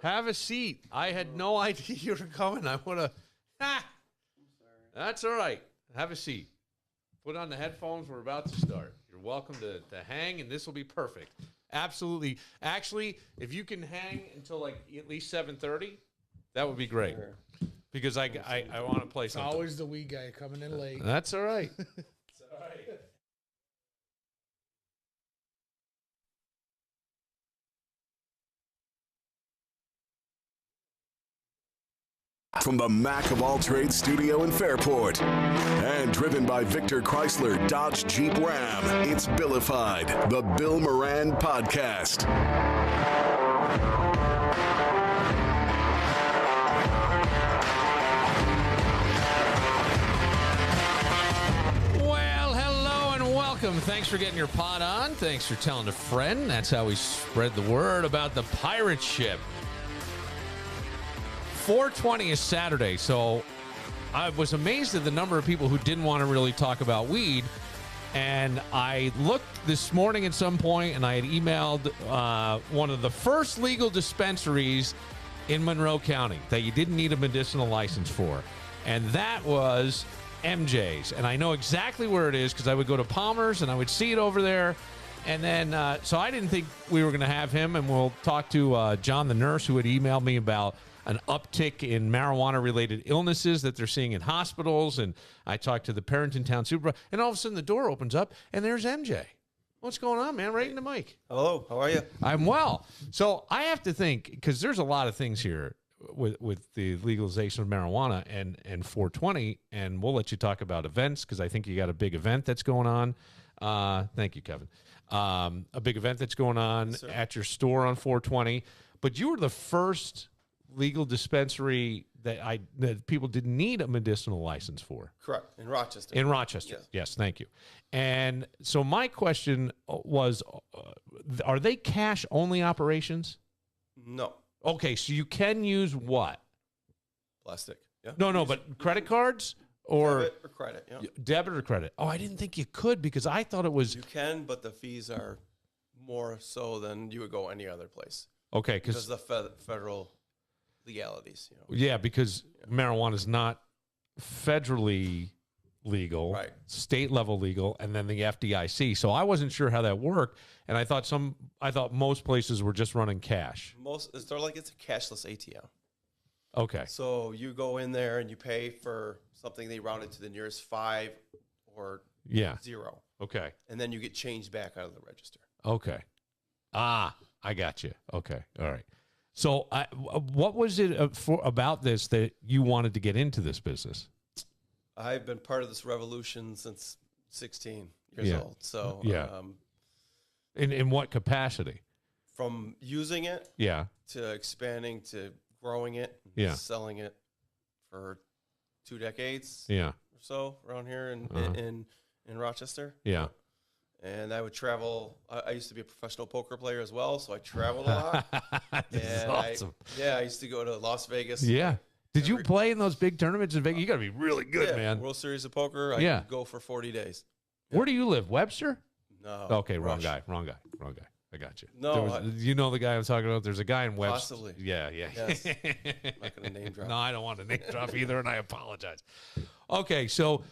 Have a seat. I had no idea you were coming. I would have. That's all right. Have a seat. Put on the headphones. We're about to start. You're welcome to hang, and this will be perfect. Absolutely. Actually, if you can hang until like at least 7:30, that would be great. Sure. Because I want to play something. Always the wee guy coming in late. That's all right. It's all right. From the Mac of All Trades studio in Fairport. And driven by Victor Chrysler Dodge Jeep Ram, it's Billified, the Bill Moran Podcast. Well, hello and welcome. Thanks for getting your pot on. Thanks for telling a friend. That's how we spread the word about the pirate ship. 420 is Saturday, so I was amazed at the number of people who didn't want to really talk about weed. And I looked this morning at some point, and I had emailed one of the first legal dispensaries in Monroe County that you didn't need a medicinal license for. And that was MJ's. And I know exactly where it is because I would go to Palmer's, and I would see it over there. And then, so I didn't think we were going to have him, and we'll talk to John, the nurse, who had emailed me about an uptick in marijuana-related illnesses that they're seeing in hospitals. And I talked to the Perrington Town supervisor, and all of a sudden the door opens up, and there's MJ. What's going on, man? Right in the mic. Hello, how are you? I'm well. So I have to think, because there's a lot of things here with the legalization of marijuana and 420, and we'll let you talk about events, because I think you got a big event that's going on. Thank you, Kevin. A big event that's going on at your store on 420. But you were the first legal dispensary that people didn't need a medicinal license for. Correct. In Rochester. In Rochester. Yes, thank you. And so my question was, are they cash-only operations? No. Okay, so you can use what? Plastic. Yeah. No, but credit cards? Or debit or credit, yeah. Debit or credit. Oh, I didn't think you could because I thought it was... You can, but the fees are more so than you would go any other place. Okay, because of the federal legalities. You know. Yeah, because marijuana is not federally legal, right? State level legal, and then the FDIC. So I wasn't sure how that worked, and I thought most places were just running cash. It's sort of like it's a cashless ATM. Okay. So you go in there and you pay for something they round it to the nearest 5 or 0. Okay. And then you get changed back out of the register. Okay. I got you. Okay. All right. So what was it about this that you wanted to get into this business? I've been part of this revolution since 16 years old. So in what capacity? From using it to expanding to growing it, selling it for 2 decades or so around here in Rochester. Yeah. And I would travel. I used to be a professional poker player as well, so I traveled a lot. That's awesome. I used to go to Las Vegas. Yeah. Did you play in those big tournaments in Vegas? You got to be really good, man. World Series of Poker. I could go for 40 days. Where do you live? Webster? No. Okay, wrong guy. I got you. No. You know the guy I'm talking about? There's a guy in Webster. Possibly. Yeah. Yes. I'm not going to name drop. No, I don't want to name drop either, and I apologize. Okay, so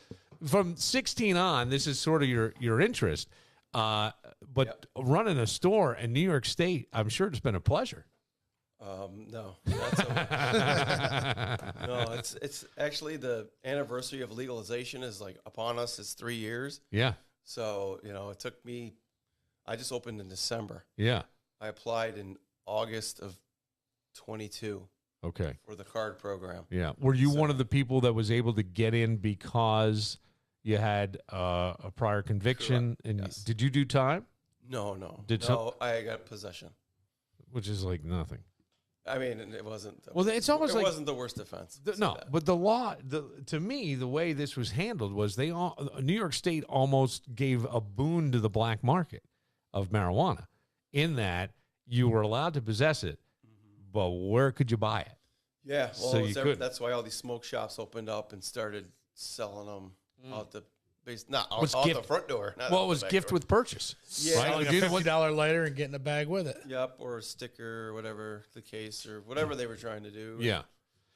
from 16 on, this is sort of your interest. But running a store in New York State, I'm sure it's been a pleasure. No, not so much. No, it's actually the anniversary of legalization is like upon us. It's 3 years. Yeah. So, it took me, I just opened in December. Yeah. I applied in August of 22. Okay. For the card program. Yeah. Were you one of the people that was able to get in because you had a prior conviction? Correct. And did you do time? No. I got possession. Which is like nothing. I mean, it wasn't. It's almost like it wasn't the worst offense. But the law, to me, the way this was handled was New York State almost gave a boon to the black market of marijuana, in that you were allowed to possess it, but where could you buy it? Yeah, well, that's why all these smoke shops opened up and started selling them out the Not out the front door. Well, it was gift with purchase. Yeah, right? Like a $50 lighter and getting a bag with it. Yep, or a sticker, or whatever the case, or whatever they were trying to do. Yeah,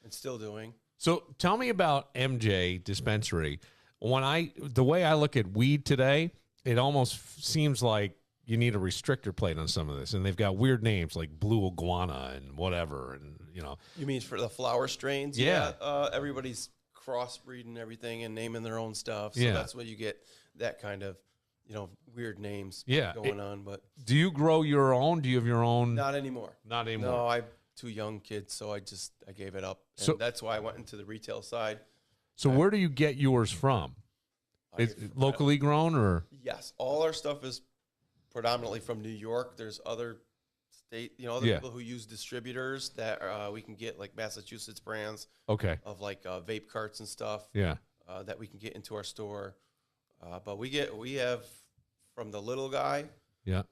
and still doing. So tell me about MJ Dispensary. The way I look at weed today, it almost seems like you need a restrictor plate on some of this, and they've got weird names like Blue Iguana and whatever, and You mean for the flower strains? Yeah. Everybody's crossbreeding everything and naming their own stuff. So that's what you get, that kind of, weird names going on. But do you grow your own? Do you have your own? Not anymore. Not anymore. No, I'm two young kids, so I gave it up. And that's why I went into the retail side. So where do you get yours from? Is it locally grown or? Yes. All our stuff is predominantly from New York. There's other people who use distributors that we can get, like Massachusetts brands. Okay. Of like vape carts and stuff. Yeah. That we can get into our store. But we have from the little guy. Yeah.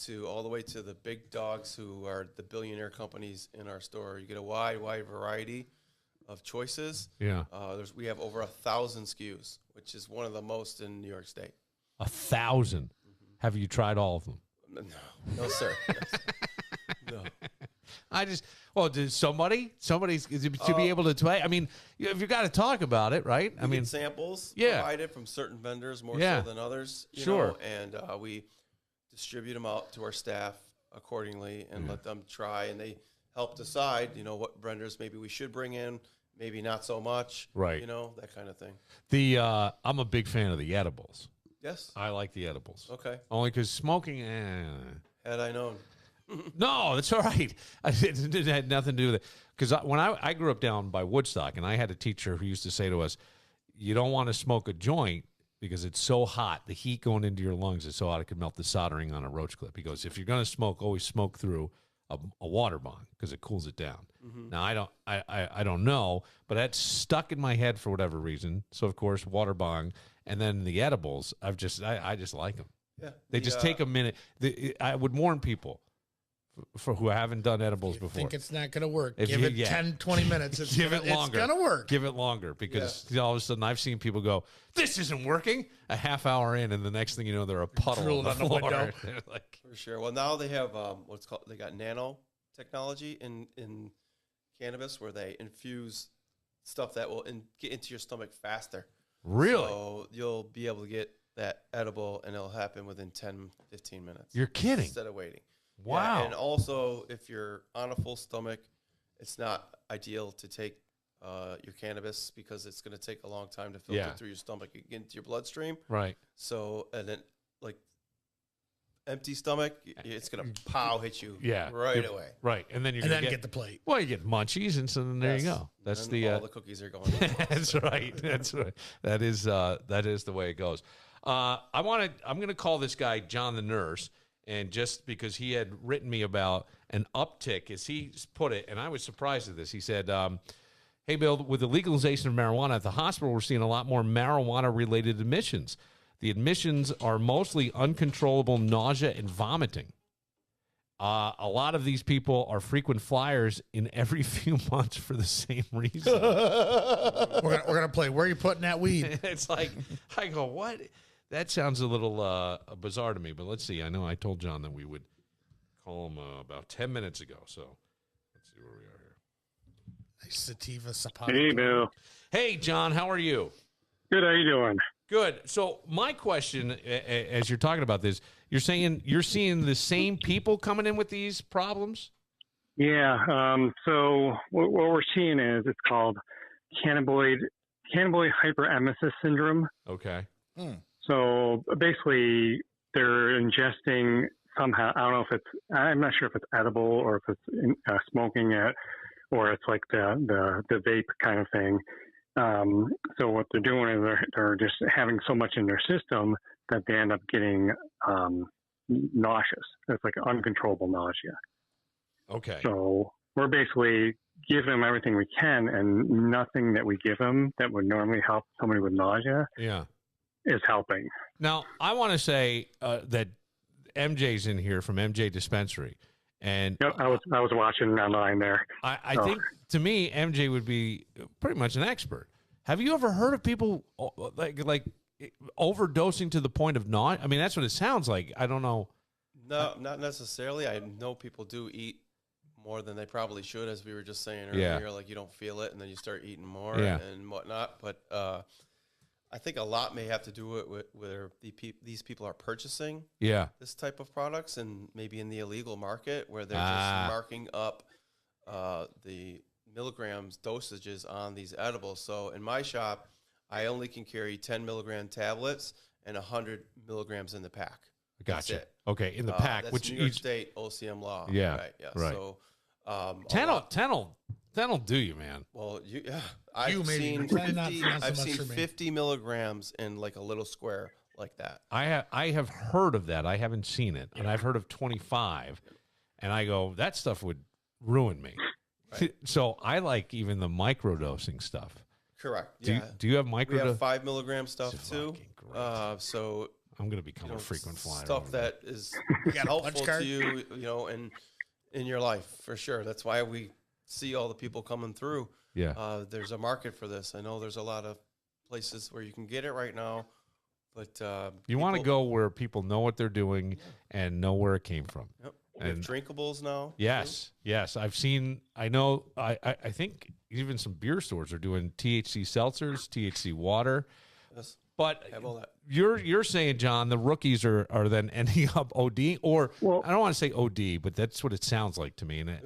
To all the way to the big dogs who are the billionaire companies in our store. You get a wide variety of choices. Yeah. We have over 1,000 SKUs, which is one of the most in New York State. 1,000. Mm-hmm. Have you tried all of them? No, sir. No. Did somebody's to be able to try? I mean, you've got to talk about it, right? I mean, samples provided from certain vendors more so than others. Sure. And we distribute them out to our staff accordingly and let them try, and they help decide, what vendors maybe we should bring in, maybe not so much, right? That kind of thing. I'm a big fan of the edibles. Yes, I like the edibles. Okay, only because smoking. Had I known. No, that's all right. It had nothing to do with it. Because when I grew up down by Woodstock, and I had a teacher who used to say to us, "You don't want to smoke a joint because it's so hot. The heat going into your lungs is so hot it could melt the soldering on a roach clip." He goes, "If you're going to smoke, always smoke through a water bong because it cools it down." Mm-hmm. Now I don't know, but that's stuck in my head for whatever reason. So of course water bong, and then the edibles. I just like them. Yeah, they just take a minute. I would warn people for who haven't done edibles before. Think it's not going to work. Give it 10, 20 minutes. It's longer. It's going to work. Give it longer because all of a sudden I've seen people go, "This isn't working." A half hour in, and the next thing you know, they're a puddle on the floor. Window. Like, for sure. Well, now they have they got nano technology in cannabis where they infuse stuff that will get into your stomach faster. Really? So you'll be able to get that edible, and it'll happen within 10, 15 minutes. You're kidding. Instead of waiting. Wow. Yeah, and also, if you're on a full stomach, it's not ideal to take your cannabis because it's going to take a long time to filter through your stomach and get into your bloodstream. Right. So, and then, like, empty stomach, it's going to hit you right away. Right. And then you're going to get the plate. Well, you get munchies, and so then there you go. That's all the cookies are going. That's right. That's right. That is the way it goes. I'm going to call this guy John the Nurse. And just because he had written me about an uptick, as he put it, and I was surprised at this. He said, "Hey, Bill, with the legalization of marijuana at the hospital, we're seeing a lot more marijuana-related admissions. The admissions are mostly uncontrollable nausea and vomiting. A lot of these people are frequent flyers in every few months for the same reason." We're gonna play. Where are you putting that weed? It's like, I go, what? That sounds a little bizarre to me, but let's see. I know I told John that we would call him about 10 minutes ago, so let's see where we are here. Nice sativa sapota. Hey, Bill. Hey, John, how are you? Good, how you doing? Good. So my question, as you're talking about this, you're saying you're seeing the same people coming in with these problems? Yeah, so what we're seeing is it's called cannabinoid hyperemesis syndrome. Okay. So basically, they're ingesting somehow. I'm not sure if it's edible or if it's smoking it, or it's like the vape kind of thing. So what they're doing is they're just having so much in their system that they end up getting nauseous. It's like uncontrollable nausea. Okay. So we're basically giving them everything we can, and nothing that we give them that would normally help somebody with nausea. Is helping. Now, I want to say that MJ's in here from MJ Dispensary, and yep, I was watching online there. I think to me, MJ would be pretty much an expert. Have you ever heard of people like overdosing to the point of not? I mean, that's what it sounds like. I don't know. No, not necessarily. I know people do eat more than they probably should, as we were just saying earlier. Yeah. Like you don't feel it, and then you start eating more and whatnot. But I think a lot may have to do with whether these people are purchasing this type of products, and maybe in the illegal market where they're just marking up the milligrams dosages on these edibles. So in my shop, I only can carry 10 milligram tablets and 100 milligrams in the pack. Gotcha. Okay, in the pack, that's which New York State OCM law. Yeah, right. Yeah. Right. So 10'll do you, man. Well, I've seen 50 milligrams in like a little square like that. I have heard of that. I haven't seen it, and I've heard of 25, and I go, that stuff would ruin me. Right. So I like even the microdosing stuff. Correct. Do you have micro? We have 5 milligram stuff too. So I'm going to become a frequent flyer. Stuff that is helpful to you, in your life for sure. That's why we see all the people coming through. Yeah. There's a market for this. I know there's a lot of places where you can get it right now, but you want to go where people know what they're doing and know where it came from. Yep. We have drinkables now. Yes, yes. I think even some beer stores are doing THC seltzers, THC water. Yes. But have all that. You're saying, John, the rookies are then ending up OD, or I don't want to say OD, but that's what it sounds like to me. And I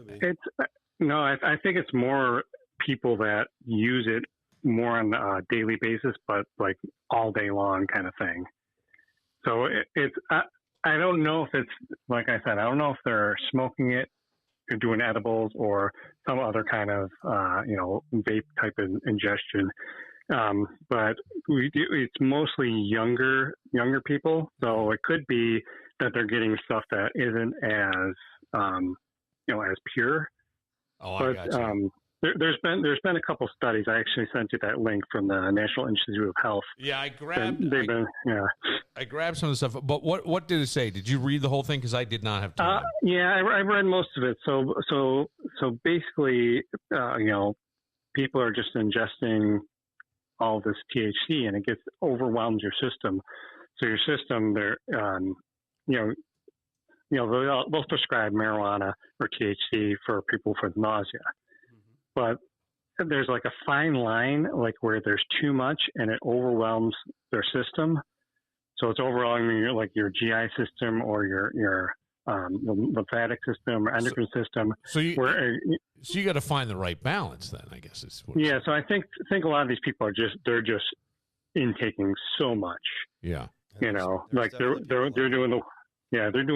think it's more people that use it more on a daily basis, but like all day long kind of thing. So I don't know if it's, like I said, I don't know if they're smoking it or doing edibles or some other kind of, vape type of ingestion. But it's mostly younger people. So it could be that they're getting stuff that isn't as pure. Oh, I got you. There's been a couple studies. I actually sent you that link from the National Institute of Health. Yeah, I grabbed some of the stuff. But what did it say? Did you read the whole thing? Because I did not have time. I read most of it. So basically, people are just ingesting all this THC, and it overwhelms your system. So your system, they'll prescribe marijuana or THC for people with nausea. But there's like a fine line, like where there's too much and it overwhelms their system. So it's overwhelming your GI system or your lymphatic system or endocrine system. So you got to find the right balance then, I guess. So I think a lot of these people are just intaking so much. Yeah. They're doing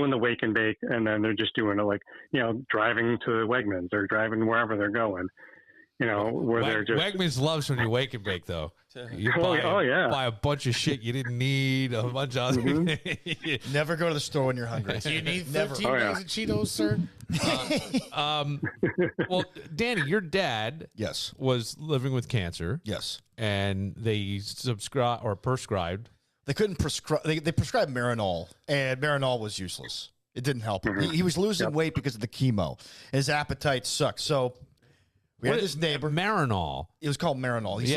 the wake and bake, and then they're just doing it driving to Wegmans or driving wherever they're going. They're just Wegmans loves when you wake and bake though. You buy a bunch of shit you didn't need, a bunch of Never go to the store when you're hungry. Do you need 15 bags of Cheetos, sir? Well, Danny, your dad was living with cancer. Yes. And they prescribed. They couldn't prescribe. They prescribed Marinol, and Marinol was useless. It didn't help him. He was losing weight because of the chemo. His appetite sucked. So we had this neighbor. Marinol. It was called Marinol. These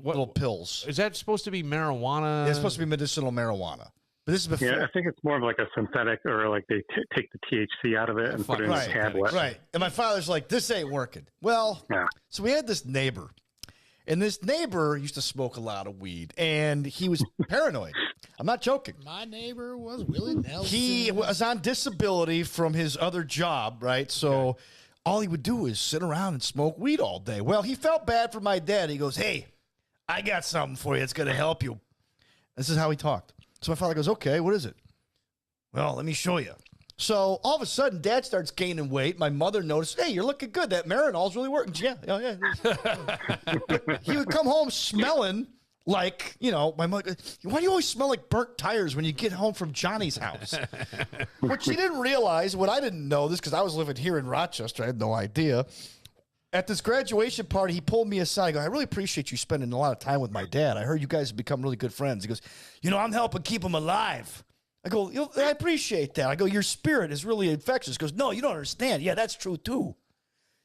little pills. Is that supposed to be marijuana? It's supposed to be medicinal marijuana. But this is before. Yeah, I think it's more of like a synthetic, or like they take the THC out of it and put it in a tablet. Right. And my father's like, this ain't working. Well, so we had this neighbor. And this neighbor used to smoke a lot of weed, and he was paranoid. I'm not joking. My neighbor was Willie Nelson. He was on disability from his other job, right? So all he would do is sit around and smoke weed all day. Well, he felt bad for my dad. He goes, hey, I got something for you that's going to help you. This is how he talked. So my father goes, okay, what is it? Well, let me show you. So all of a sudden, Dad starts gaining weight. My mother noticed, hey, you're looking good. That Marinol's really working. Yeah. He would come home smelling like, my mother, why do you always smell like burnt tires when you get home from Johnny's house? What she didn't realize, what I didn't know this, because I was living here in Rochester. I had no idea. At this graduation party, he pulled me aside. I go, I really appreciate you spending a lot of time with my dad. I heard you guys have become really good friends. He goes, I'm helping keep him alive. I go, I appreciate that. I go, your spirit is really infectious. He goes, no, you don't understand. Yeah, that's true too.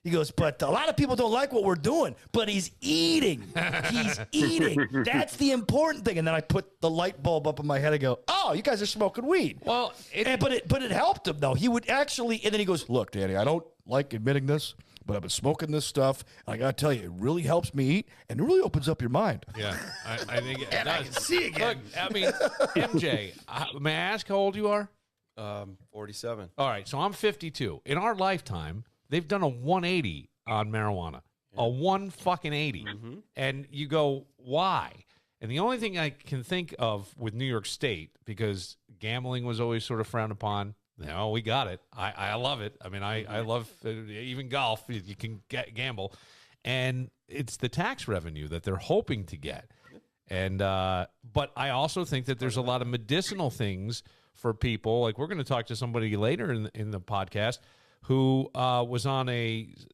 He goes, but a lot of people don't like what we're doing, but he's eating. He's eating. That's the important thing. And then I put the light bulb up in my head and go, oh, you guys are smoking weed. Well, but it helped him, though. He would actually, and then he goes, look, Danny, I don't like admitting this, but I've been smoking this stuff. And I got to tell you, it really helps me eat, and it really opens up your mind. Yeah, I think it does. I can see again. Look, I mean, MJ, may I ask how old you are? 47. All right, so I'm 52. In our lifetime, they've done a 180 on marijuana, a 180. Mm-hmm. And you go, why? And the only thing I can think of with New York State, because gambling was always sort of frowned upon. No, we got it. I love it. I mean, I love even golf. You can gamble, and it's the tax revenue that they're hoping to get. And but I also think that there's a lot of medicinal things for people. Like, we're going to talk to somebody later in the podcast who was on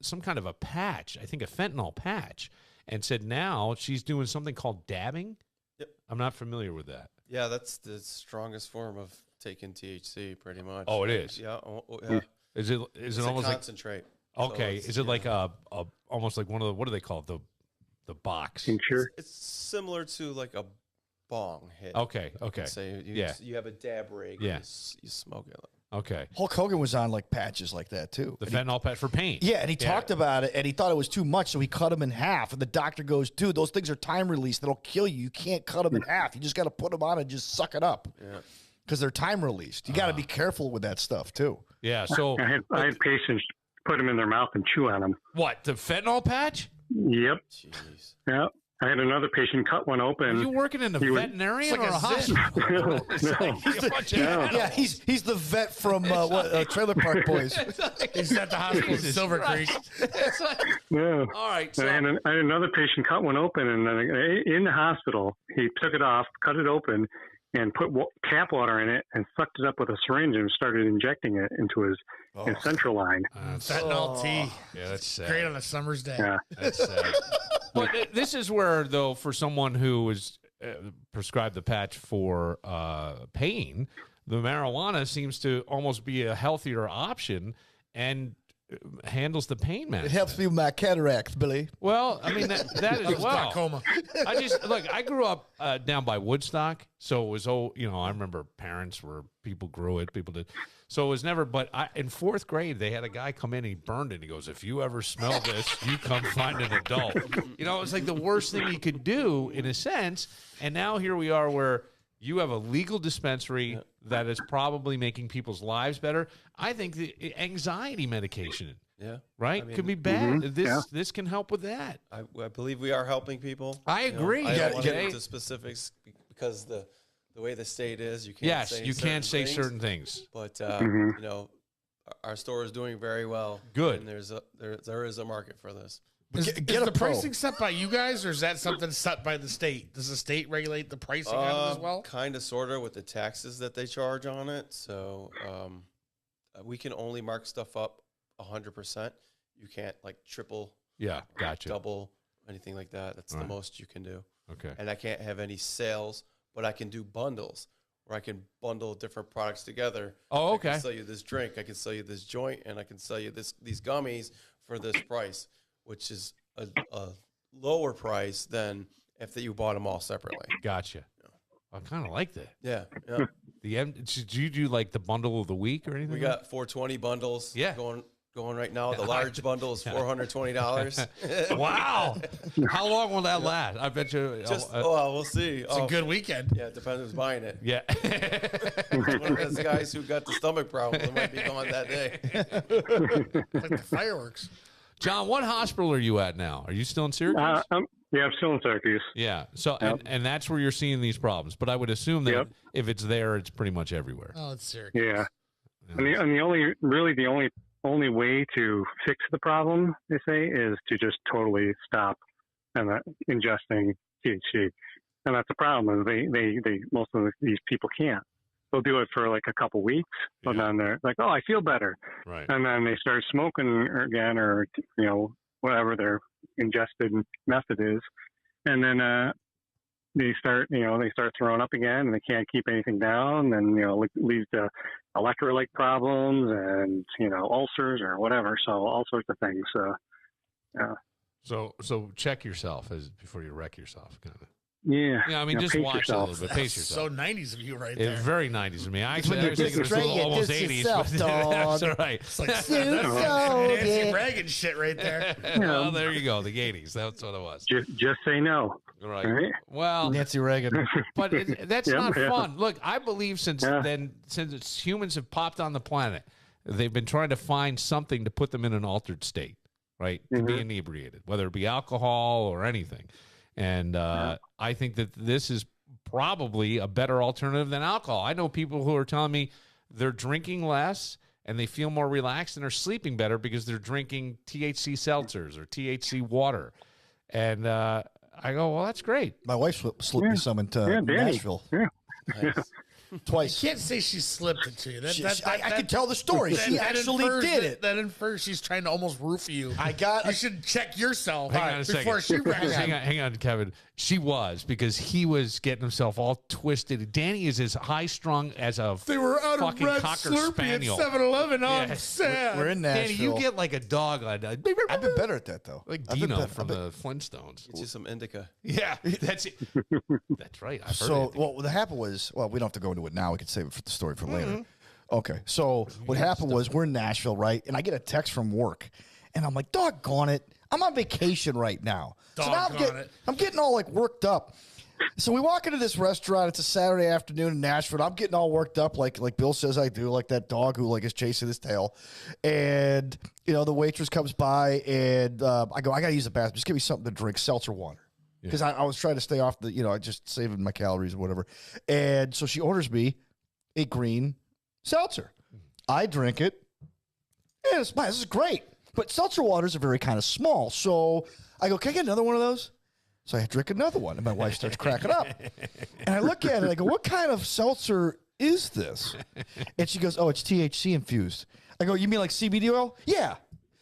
some kind of a patch, I think a fentanyl patch, and said now she's doing something called dabbing. Yep. I'm not familiar with that. Yeah, that's the strongest form of taking THC, pretty much. Oh, it is. Yeah. Yeah. Is it almost concentrate? Like, okay. So is it like a almost like one of the, what do they call it? The box? Tincture. It's similar to like a bong hit. Okay. Say you have a dab rig. Yeah. You smoke it. Okay. Hulk Hogan was on like patches like that too. The fentanyl patch for pain. Yeah, and he talked about it, and he thought it was too much, so he cut them in half. And the doctor goes, dude, those things are time released. That'll kill you. You can't cut them in half. You just got to put them on and just suck it up. Yeah. Because they're time released. You got to be careful with that stuff too. Yeah. So I had patients put them in their mouth and chew on them. what? The fentanyl patch? Yep. Jeez. Yeah. I had another patient cut one open. Are you working in a veterinarian or a hospital? Yeah, he's the vet from Trailer Park Boys. He's at the hospital in Silver Creek. Yeah. All right. So I had another patient cut one open, and in the hospital, he took it off, cut it open, and put tap water in it, and sucked it up with a syringe and started injecting it into his central line. Fentanyl tea. Yeah, that's sad. Great on a summer's day. Yeah. That's sad. But this is where, though, for someone who was prescribed the patch for pain, the marijuana seems to almost be a healthier option and handles the pain management. It helps me with my cataracts, Billy. Well, I mean, that is well. Glaucoma. I grew up down by Woodstock, so it was, I remember parents where people grew it, people did. So it was never, but in fourth grade, they had a guy come in, he burned it. He goes, if you ever smell this, you come find an adult. It was like the worst thing you could do in a sense. And now here we are where you have a legal dispensary that is probably making people's lives better. I think the anxiety medication, right, could be bad. This can help with that. I believe we are helping people. I agree. I don't want to get into specifics because the way the state is, you can't say certain things. But our store is doing very well. Good. And there is a market for this. Is the pricing set by you guys, or is that something set by the state? Does the state regulate the pricing on it as well? Kind of, sort of, with the taxes that they charge on it. So we can only mark stuff up 100%. You can't triple, gotcha, double, anything like that. That's the most you can do. Okay. And I can't have any sales, but I can do bundles where I can bundle different products together. Oh, okay. I can sell you this drink, I can sell you this joint, and I can sell you these gummies for this price, which is a lower price than if you bought them all separately. Gotcha. I kind of like that. Yeah. Did you do like the bundle of the week or anything? We got 420 bundles. Going right now. The large bundle is $420. Wow. How long will that last? I bet you. We'll see. It's a good weekend. Yeah, it depends who's buying it. Yeah. One of those guys who got the stomach problem might be going that day. Like the fireworks. John, what hospital are you at now? Are you still in Syracuse? I'm still in Syracuse. Yeah. So, and that's where you're seeing these problems. But I would assume that if it's there, it's pretty much everywhere. Oh, it's Syracuse. Yeah. And the only way to fix the problem, they say, is to just totally stop ingesting THC. And that's the problem, is they most of these people can't. They'll do it for like a couple weeks, but then they're like, oh, I feel better. Right. And then they start smoking again, or, whatever their ingested method is. And then they start throwing up again, and they can't keep anything down. And, leads to electrolyte problems and, ulcers or whatever. So all sorts of things. So check yourself before you wreck yourself, kind of. Yeah. Yeah, I mean, just watch yourself. it a little bit. Pace yourself. So 90s of you right there. It's very 90s of me. I was When you're thinking it was a little almost 80s. yourself, But dog. that's right. It's like that's so Nancy good. Reagan shit right there. Well, there you go. The 80s. That's what it was. Just say no. Right. Right? Well, Nancy Reagan. but that's Yeah, not yeah. fun. Look, I believe since humans have popped on the planet, they've been trying to find something to put them in an altered state, right? To be inebriated, whether it be alcohol or anything. And I think that this is probably a better alternative than alcohol. I know people who are telling me they're drinking less and they feel more relaxed and are sleeping better because they're drinking THC seltzers or THC water. And I go, well, that's great. My wife slipped me some into Nashville. Yeah. Nice. Twice. You can't say she slipped it to you. I could tell the story. She actually did it. That infers she's trying to almost roof you. You should check yourself Hang on a before second. she wrecks you. Hang on, Kevin. She was, because he was getting himself all twisted. Danny is as high strung as a They were out of fucking red Cocker Slurpee at Spaniel. 7-Eleven. Oh, I'm Yeah. sad. We're in Nashville. Danny, you get like a dog on I've been better at that, though. like I've been Dino better. from the Flintstones. Get you some indica. Yeah, that's it. That's right. I've heard So it. what happened was, well, we don't have to go into it now. We can save it for the story for later. Okay, so what happened was we're in Nashville, right? And I get a text from work, and I'm like, doggone it, I'm on vacation right now. So now I'm getting all like worked up. So we walk into this restaurant. It's a Saturday afternoon in Nashville. I'm getting all worked up, like Bill says I do, like that dog who like is chasing his tail. And the waitress comes by, and I go, I gotta use the bathroom. Just give me something to drink, seltzer water. Because I was trying to stay off I just saving my calories or whatever. And so she orders me a green seltzer. I drink it. And it's fine. This is great. But seltzer waters are very kind of small. So I go, can I get another one of those? So I drink another one. And my wife starts cracking up. And I look at it. I go, what kind of seltzer is this? And she goes, oh, it's THC infused. I go, you mean like CBD oil? Yeah.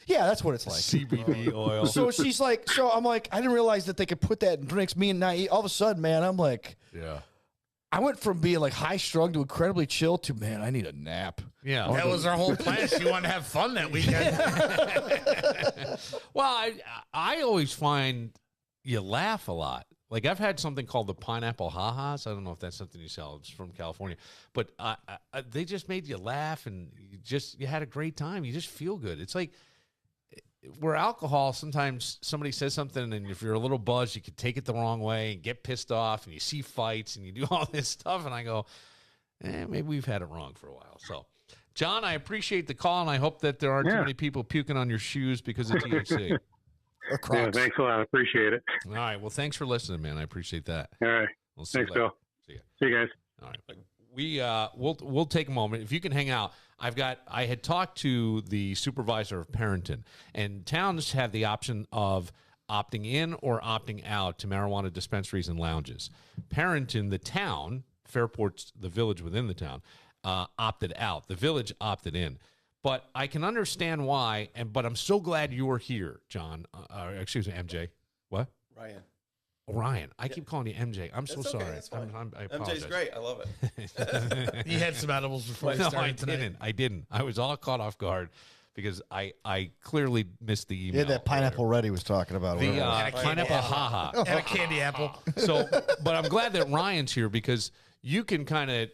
Yeah, that's what it's like. CBD oil. So she's like, I'm like, I didn't realize that they could put that in drinks. Me and Nye, all of a sudden, man, I'm like, Yeah. I went from being like high strung to incredibly chill to, man, I need a nap. Yeah. That was our whole plan. She wanted to have fun that weekend. Well, I always find you laugh a lot. Like, I've had something called the pineapple ha-has. I don't know if that's something you sell. It's from California. But they just made you laugh, and you had a great time. You just feel good. It's like, where alcohol, sometimes somebody says something, and if you're a little buzzed, you can take it the wrong way and get pissed off, and you see fights, and you do all this stuff, and I go, maybe we've had it wrong for a while. So, John, I appreciate the call, and I hope that there aren't too many people puking on your shoes because of THC. Or Crocs. Yeah, thanks a lot. I appreciate it. All right. Well, thanks for listening, man. I appreciate that. All right. We'll see Thanks, you later. Bill. See ya. See you guys. All right. We'll take a moment. If you can hang out, I had talked to the supervisor of Parenton, and towns have the option of opting in or opting out to marijuana dispensaries and lounges. Parenton, the town, Fairport's the village within the town, opted out. The village opted in. But I can understand why, but I'm so glad you're here, John. Excuse me, MJ. What? Ryan. I keep calling you MJ. I'm so sorry. That's fine. I apologize. MJ's great. I love it. You had some edibles before you No, started tonight. I didn't. I was all caught off guard because I clearly missed the email. Yeah, that pineapple red he was talking about. The whatever. pineapple haha. And a candy apple. So, but I'm glad that Ryan's here because you can kind of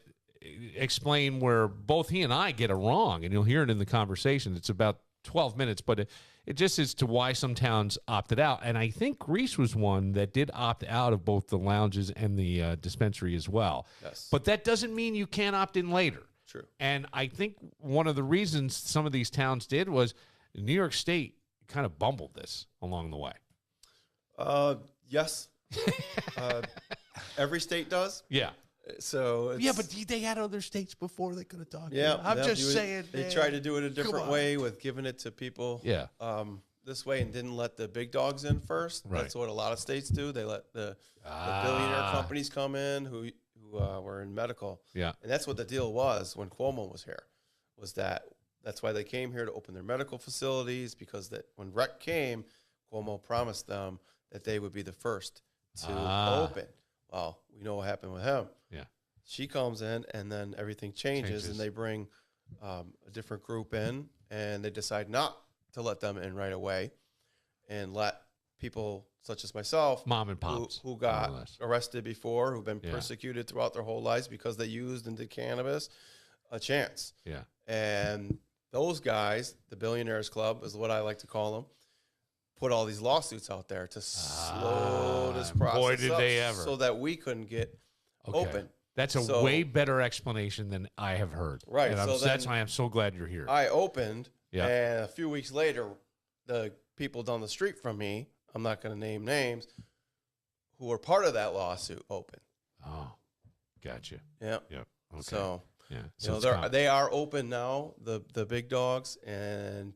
explain where both he and I get it wrong, and you'll hear it in the conversation. It's about 12 minutes, but it just is to why some towns opted out. And I think Greece was one that did opt out of both the lounges and the dispensary as well. Yes. But that doesn't mean you can't opt in later. True. And I think one of the reasons some of these towns did was New York State kind of bumbled this along the way. Yes. Every state does. Yeah. So Yeah, but they had other states before they could have talked. yeah, I'm just saying. They man. tried to do it a different way with giving it to people. Yeah. This way and didn't let the big dogs in first. Right. That's what a lot of states do. They let the billionaire companies come in who were in medical. Yeah. And that's what the deal was when Cuomo was here. That's why they came here to open their medical facilities, because that when rec came, Cuomo promised them that they would be the first to open. Well, we know what happened with him. Yeah. She comes in, and then everything changes. And they bring a different group in, and they decide not to let them in right away. and let people such as myself, mom and pops, who got arrested before, who've been persecuted throughout their whole lives because they used and did cannabis, a chance. Yeah. And those guys, the Billionaires Club is what I like to call them, put all these lawsuits out there to slow this process boy, did up they ever. so that we couldn't get open. That's a way better explanation than I have heard. Right. And that's why I'm so glad you're here. I opened, and a few weeks later, the people down the street from me, I'm not going to name names, who were part of that lawsuit opened. Oh, gotcha. Yeah. Yep. Okay. So, so they are open now, the big dogs, and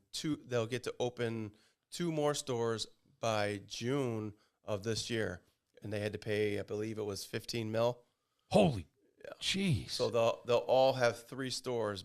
they'll get to open 2 more stores by June of this year. And they had to pay, I believe it was $15 million. Holy jeez. So they'll all have 3 stores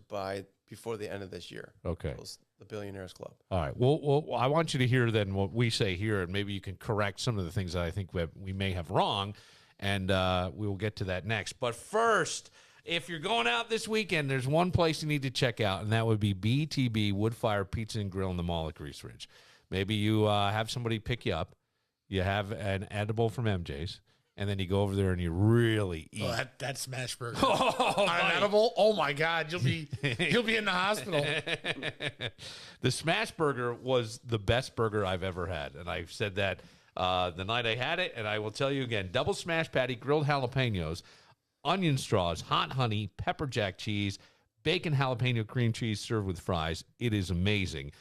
before the end of this year. Okay. The Billionaires Club. All right. Well, I want you to hear then what we say here, and maybe you can correct some of the things that I think we may have wrong, and we will get to that next. But first, if you're going out this weekend, there's one place you need to check out, and that would be BTB Woodfire Pizza and Grill in the Mall at Grease Ridge. Maybe you have somebody pick you up. You have an edible from MJ's. And then you go over there and you really eat. Oh, that smash burger. An edible? Oh my God, you'll be in the hospital. The smash burger was the best burger I've ever had, and I've said that the night I had it, and I will tell you again: double smash patty, grilled jalapenos, onion straws, hot honey, pepper jack cheese, bacon jalapeno cream cheese served with fries. It is amazing.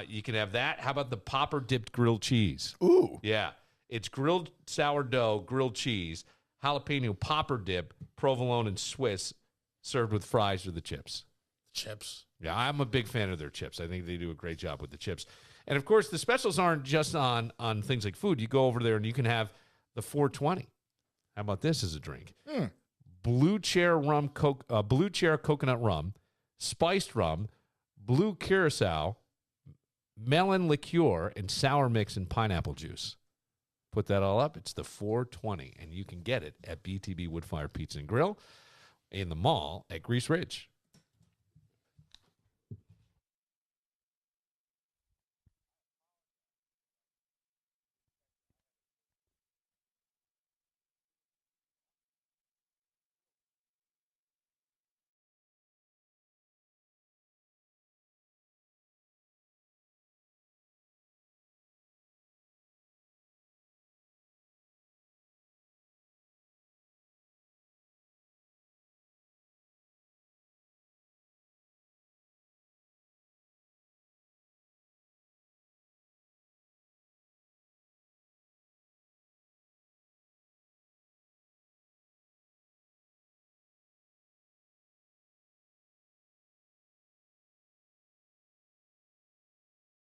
You can have that. How about the popper dipped grilled cheese? Ooh, yeah. It's grilled sourdough, grilled cheese, jalapeno popper dip, provolone, and Swiss, served with fries or the chips. Chips. Yeah, I'm a big fan of their chips. I think they do a great job with the chips. And, of course, the specials aren't just on things like food. You go over there and you can have the 420. How about this as a drink? Blue Chair coconut rum, spiced rum, blue curacao, melon liqueur, and sour mix and pineapple juice. Put that all up. It's the 420, and you can get it at BTB Woodfire Pizza and Grill in the mall at Grease Ridge.